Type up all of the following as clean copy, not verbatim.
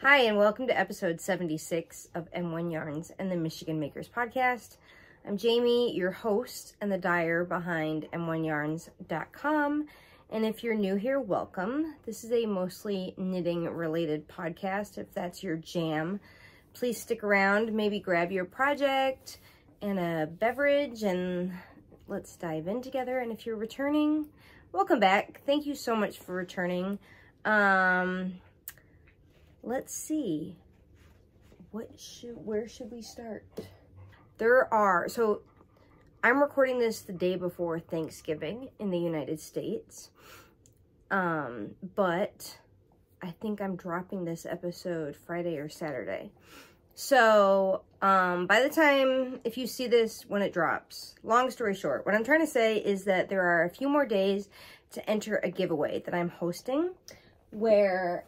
Hi, and welcome to episode 76 of M1 Yarns and the Michigan Makers Podcast. I'm Jamie, your host and the dyer behind m1yarns.com. And if you're new here, welcome. This is a mostly knitting related podcast. If that's your jam, please stick around, maybe grab your project and a beverage and let's dive in together. And if you're returning, welcome back. Thank you so much for returning. Let's see, where should we start? So I'm recording this the day before Thanksgiving in the United States. But I think I'm dropping this episode Friday or Saturday. So, by the time, if you see this when it drops, long story short, what I'm trying to say is that there are a few more days to enter a giveaway that I'm hosting, where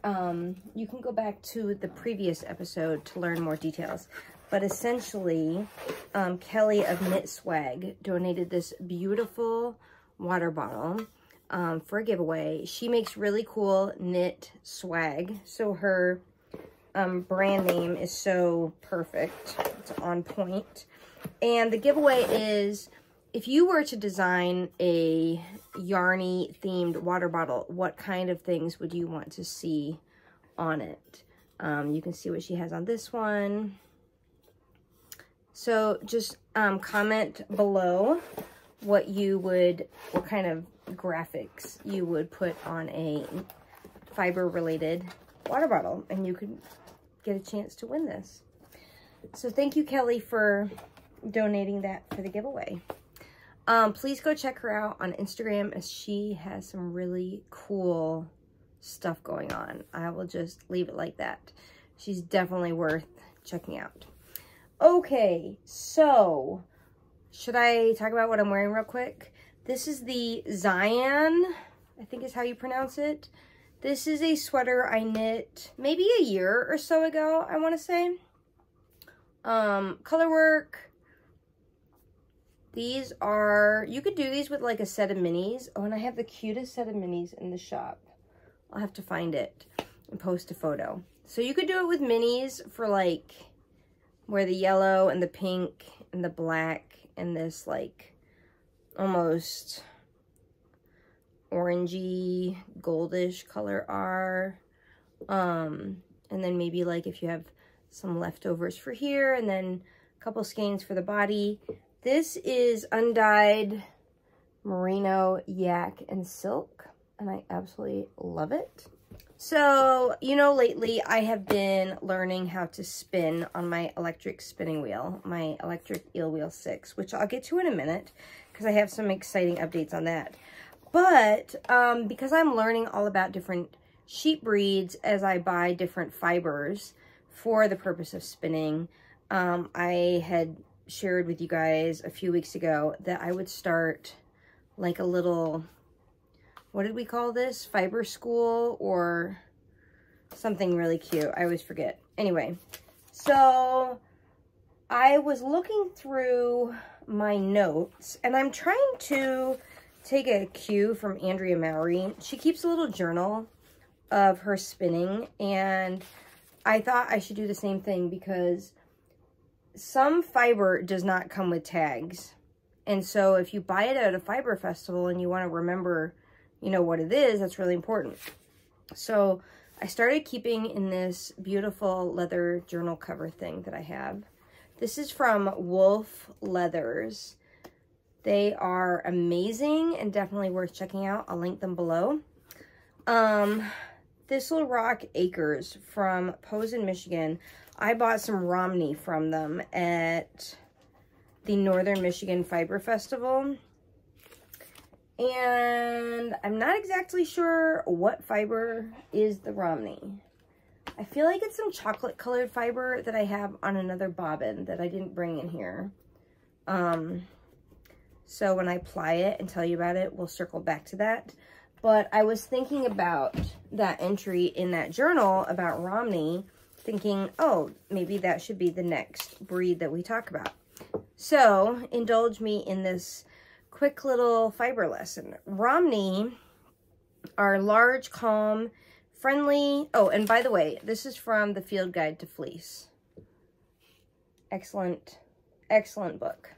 you can go back to the previous episode to learn more details. But essentially, Kelly of Knit Swag donated this beautiful water bottle for a giveaway. She makes really cool knit swag, so her brand name is so perfect. It's on point. And the giveaway is, if you were to design a yarny themed water bottle, what kind of things would you want to see on it? You can see what she has on this one. So just comment below what kind of graphics you would put on a fiber related water bottle, and you could get a chance to win this. So thank you, Kelly, for donating that for the giveaway. Please go check her out on Instagram, as she has some really cool stuff going on. I will just leave it like that. She's definitely worth checking out. Okay, so should I talk about what I'm wearing real quick? This is the Zyan, I think is how you pronounce it. This is a sweater I knit maybe a year or so ago, I want to say. Color work. These are, you could do these with like a set of minis. Oh, and I have the cutest set of minis in the shop. I'll have to find it and post a photo. So you could do it with minis for like, where the yellow and the pink and the black and this like almost orangey, goldish color are. And then maybe like if you have some leftovers for here, and then a couple skeins for the body. This is undyed merino, yak, and silk, and I absolutely love it. So, you know, lately I have been learning how to spin on my electric spinning wheel, my electric eel wheel 6, which I'll get to in a minute because I have some exciting updates on that. But because I'm learning all about different sheep breeds as I buy different fibers for the purpose of spinning, I had shared with you guys a few weeks ago that I would start like a little, what did we call this? Fiber school or something really cute. I always forget. Anyway, so I was looking through my notes, and I'm trying to take a cue from Andrea Mowry. She keeps a little journal of her spinning, and I thought I should do the same thing because some fiber does not come with tags. And so if you buy it at a fiber festival and you want to remember, you know, what it is, that's really important. So I started keeping in this beautiful leather journal cover thing that I have. This is from Wolf Leathers. They are amazing and definitely worth checking out. I'll link them below. Thistle Rock Acres from Posen, Michigan. I bought some Romney from them at the Northern Michigan Fiber Festival. And I'm not exactly sure what fiber is the Romney. I feel like it's some chocolate colored fiber that I have on another bobbin that I didn't bring in here. So when I ply it and tell you about it, we'll circle back to that. But I was thinking about that entry in that journal about Romney, thinking, oh, maybe that should be the next breed that we talk about. So indulge me in this quick little fiber lesson. Romney are large, calm, friendly. Oh, and by the way, this is from the Field Guide to Fleece. Excellent, excellent book.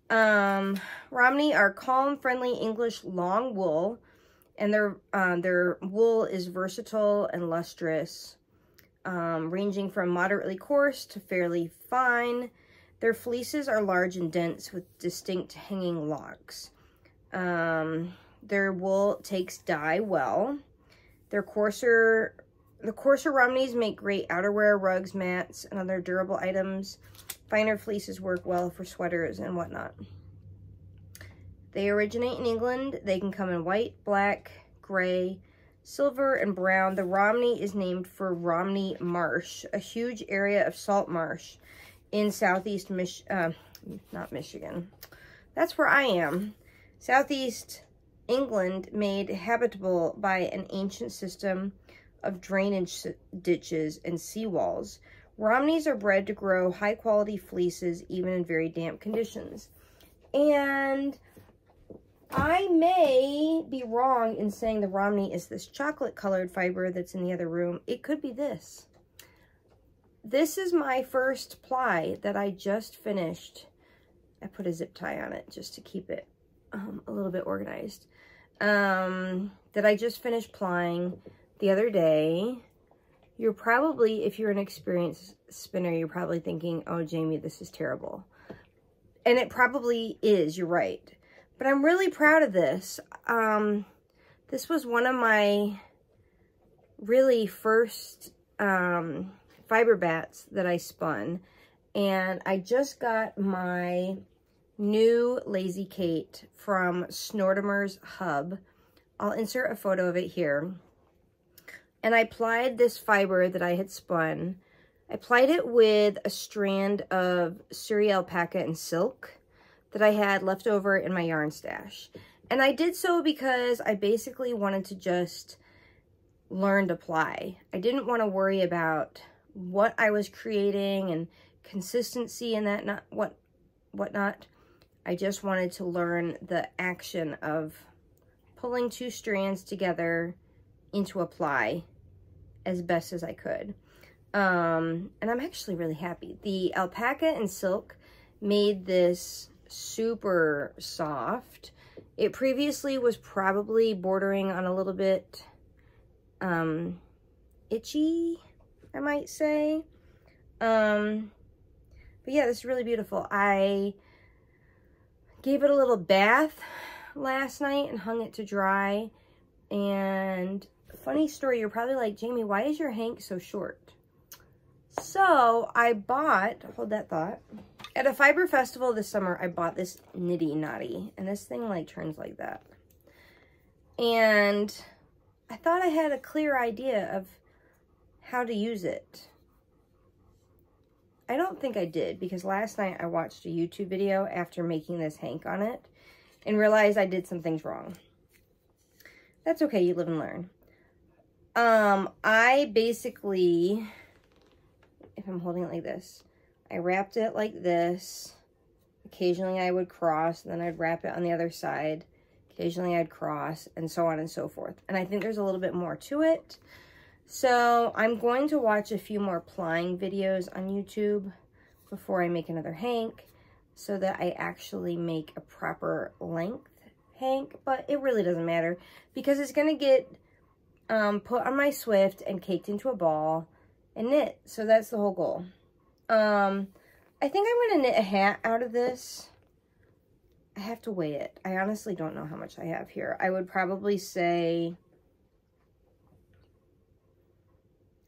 Romney are calm, friendly English long wool, and their wool is versatile and lustrous, ranging from moderately coarse to fairly fine. Their fleeces are large and dense with distinct hanging locks. Their wool takes dye well. The coarser Romneys make great outerwear, rugs, mats, and other durable items. Finer fleeces work well for sweaters and whatnot. They originate in England. They can come in white, black, gray, silver, and brown. The Romney is named for Romney Marsh, a huge area of salt marsh in southeast not Michigan. That's where I am. Southeast England, made habitable by an ancient system of drainage ditches and seawalls. Romneys are bred to grow high-quality fleeces even in very damp conditions. And I may be wrong in saying the Romney is this chocolate-colored fiber that's in the other room. It could be this. This is my first ply that I just finished. I put a zip tie on it just to keep it a little bit organized. That I just finished plying the other day. You're probably, if you're an experienced spinner, you're probably thinking, oh, Jamie, this is terrible. And it probably is, you're right. But I'm really proud of this. This was one of my really first fiber bats that I spun. And I just got my new Lazy Kate from Snortimer's Hub. I'll insert a photo of it here. And I plied this fiber that I had spun. I plied it with a strand of Surrey alpaca and silk that I had left over in my yarn stash. And I did so because I basically wanted to just learn to ply. I didn't want to worry about what I was creating and consistency and that whatnot. I just wanted to learn the action of pulling two strands together into a ply as best as I could. And I'm actually really happy. The alpaca and silk made this super soft. It previously was probably bordering on a little bit itchy, I might say. But yeah, this is really beautiful. I gave it a little bath last night and hung it to dry. And funny story, you're probably like, Jamie, why is your hank so short? So I bought, hold that thought, at a fiber festival this summer, I bought this Nitty Knotty, and this thing like turns like that. And I thought I had a clear idea of how to use it. I don't think I did, because last night I watched a YouTube video after making this hank on it and realized I did some things wrong. That's okay, you live and learn. I basically, if I'm holding it like this, I wrapped it like this. Occasionally I would cross, and then I'd wrap it on the other side. Occasionally I'd cross, and so on and so forth. And I think there's a little bit more to it. So I'm going to watch a few more plying videos on YouTube before I make another hank, so that I actually make a proper length hank. But it really doesn't matter, because it's going to get put on my Swift and caked into a ball and knit. So that's the whole goal. I think I'm going to knit a hat out of this. I have to weigh it. I honestly don't know how much I have here. I would probably say,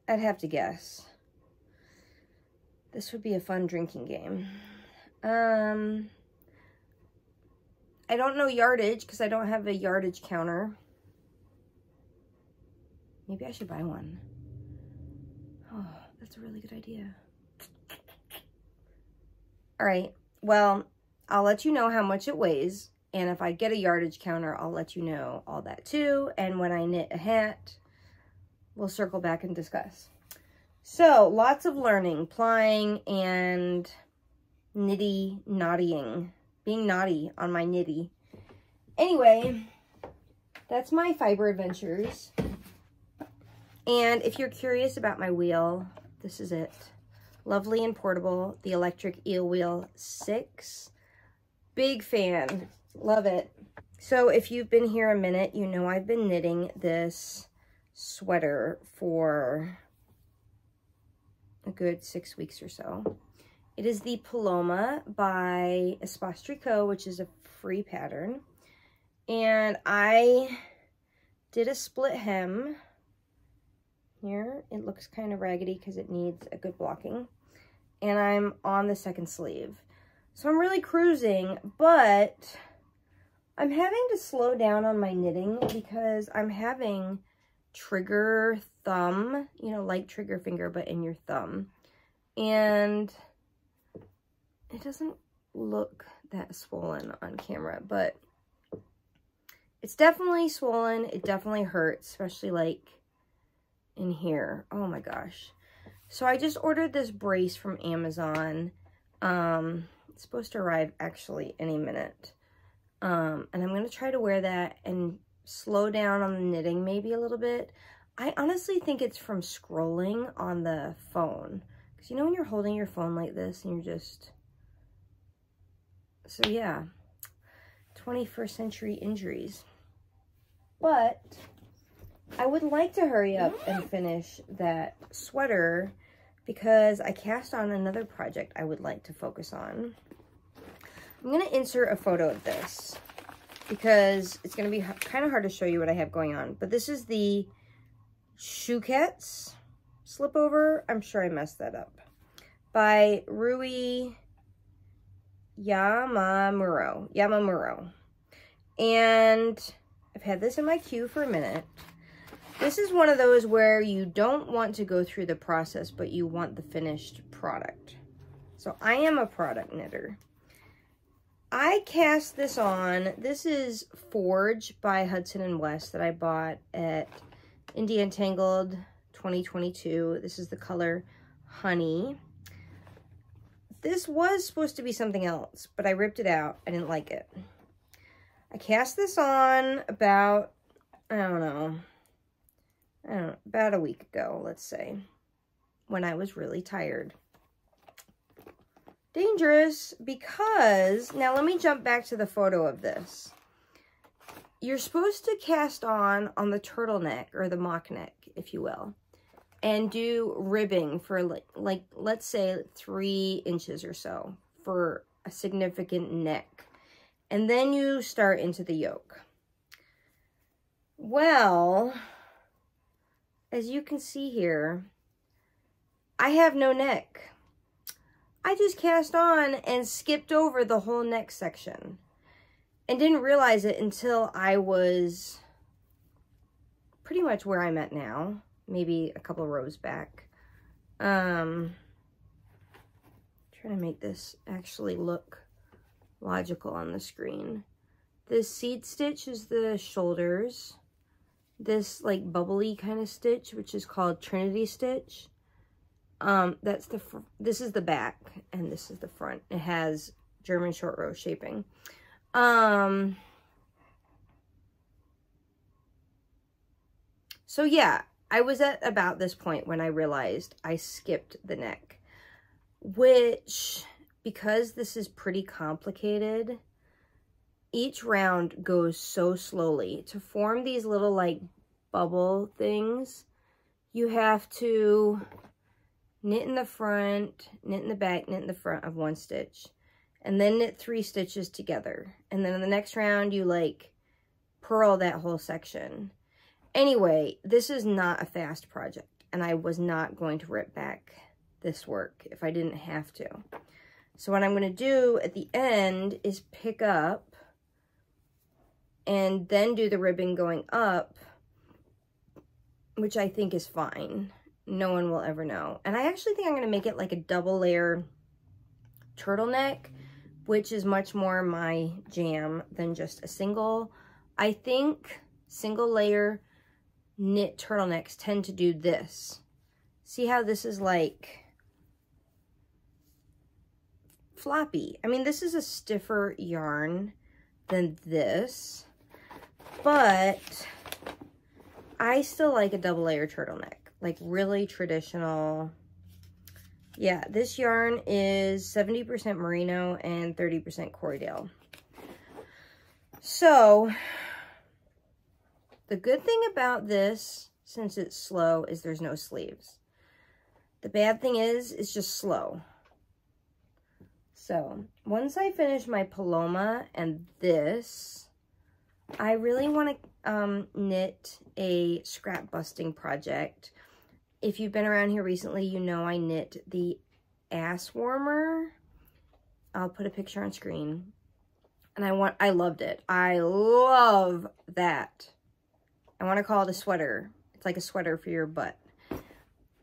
I'd have to guess. This would be a fun drinking game. I don't know yardage because I don't have a yardage counter. Maybe I should buy one. Oh, that's a really good idea. All right, well, I'll let you know how much it weighs. And if I get a yardage counter, I'll let you know all that too. And when I knit a hat, we'll circle back and discuss. So, lots of learning, plying, and knottying. Being naughty on my knitty. Anyway, that's my fiber adventures. And if you're curious about my wheel, this is it. Lovely and portable, the electric eel wheel 6. Big fan, love it. So if you've been here a minute, you know I've been knitting this sweater for a good 6 weeks or so. It is the Paloma by Espace Tricot, which is a free pattern. And I did a split hem here. It looks kind of raggedy because it needs a good blocking. And I'm on the second sleeve. So I'm really cruising, but I'm having to slow down on my knitting because I'm having trigger thumb, you know, like trigger finger, but in your thumb. And it doesn't look that swollen on camera, but it's definitely swollen. It definitely hurts, especially like in here. Oh my gosh. So I just ordered this brace from Amazon. It's supposed to arrive actually any minute. And I'm going to try to wear that and slow down on the knitting maybe a little bit. I honestly think it's from scrolling on the phone. Because you know when you're holding your phone like this and you're just... So yeah, 21st century injuries. But I would like to hurry up and finish that sweater because I cast on another project I would like to focus on. I'm going to insert a photo of this because it's going to be kind of hard to show you what I have going on. But this is the Chouquettes Slipover. I'm sure I messed that up. By Rui Yamamuro. And I've had this in my queue for a minute. This is one of those where you don't want to go through the process, but you want the finished product. So I am a product knitter. I cast this on. This is Forge by Hudson & West that I bought at Untangled 2022. This is the color Honey. This was supposed to be something else, but I ripped it out. I didn't like it. I cast this on about, I don't know, about a week ago, let's say, when I was really tired. Dangerous because, now let me jump back to the photo of this. You're supposed to cast on the turtleneck or the mock neck, if you will, and do ribbing for like let's say 3 inches or so for a significant neck. And then you start into the yoke. Well, as you can see here, I have no neck. I just cast on and skipped over the whole neck section and didn't realize it until I was pretty much where I'm at now, maybe a couple rows back. Trying to make this actually look logical on the screen. This seed stitch is the shoulders. This like bubbly kind of stitch, which is called Trinity stitch. This is the back and this is the front. It has German short row shaping. So yeah, I was at about this point when I realized I skipped the neck, which, because this is pretty complicated, each round goes so slowly. To form these little like bubble things, you have to knit in the front, knit in the back, knit in the front of 1 stitch, and then knit 3 stitches together. And then in the next round, you like purl that whole section. Anyway, this is not a fast project, and I was not going to rip back this work if I didn't have to. So what I'm going to do at the end is pick up and then do the ribbing going up, which I think is fine. No one will ever know. And I actually think I'm going to make it like a double layer turtleneck, which is much more my jam than just a single. I think single layer knit turtlenecks tend to do this. See how this is like floppy? I mean, this is a stiffer yarn than this, but I still like a double layer turtleneck. like really traditional. Yeah, this yarn is 70% merino and 30% Corriedale. So the good thing about this, since it's slow, is there's no sleeves. The bad thing is it's just slow. So once I finish my Paloma and this, I really want to knit a scrap busting project. If you've been around here recently, you know I knit the ass warmer. I'll put a picture on screen. And I loved it. I love that. I want to call it a sweater. It's like a sweater for your butt.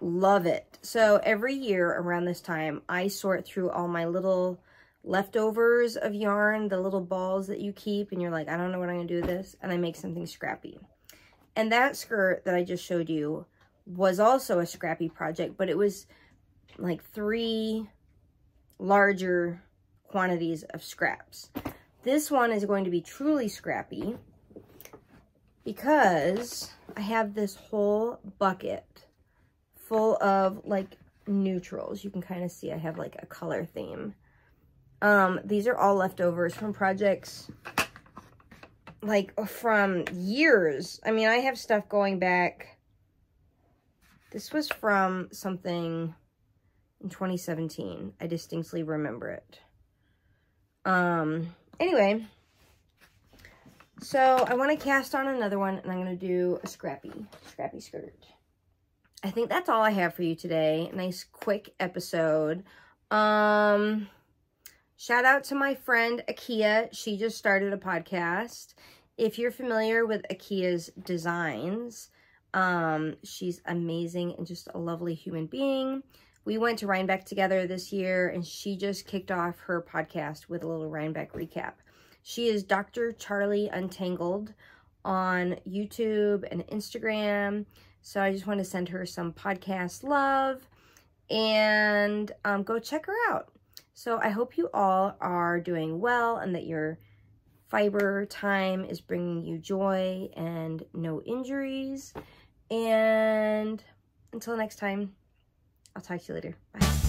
Love it. So every year around this time, I sort through all my little leftovers of yarn, the little balls that you keep, and you're like, I don't know what I'm going to do with this, and I make something scrappy. And that skirt that I just showed you was also a scrappy project, but it was like 3 larger quantities of scraps. This one is going to be truly scrappy because I have this whole bucket full of like neutrals. You can kind of see I have like a color theme. These are all leftovers from projects like from years. I mean, I have stuff going back. This was from something in 2017. I distinctly remember it. Anyway, so I want to cast on another one, and I'm going to do a scrappy skirt. I think that's all I have for you today. A nice quick episode. Shout out to my friend Akia. She just started a podcast. If you're familiar with Akia's designs, she's amazing and just a lovely human being. We went to Rhinebeck together this year, and she just kicked off her podcast with a little Rhinebeck recap. She is Dr. Charlie Untangled on YouTube and Instagram. So I just want to send her some podcast love, and go check her out. So I hope you all are doing well and that your fiber time is bringing you joy and no injuries. And until next time, I'll talk to you later. Bye.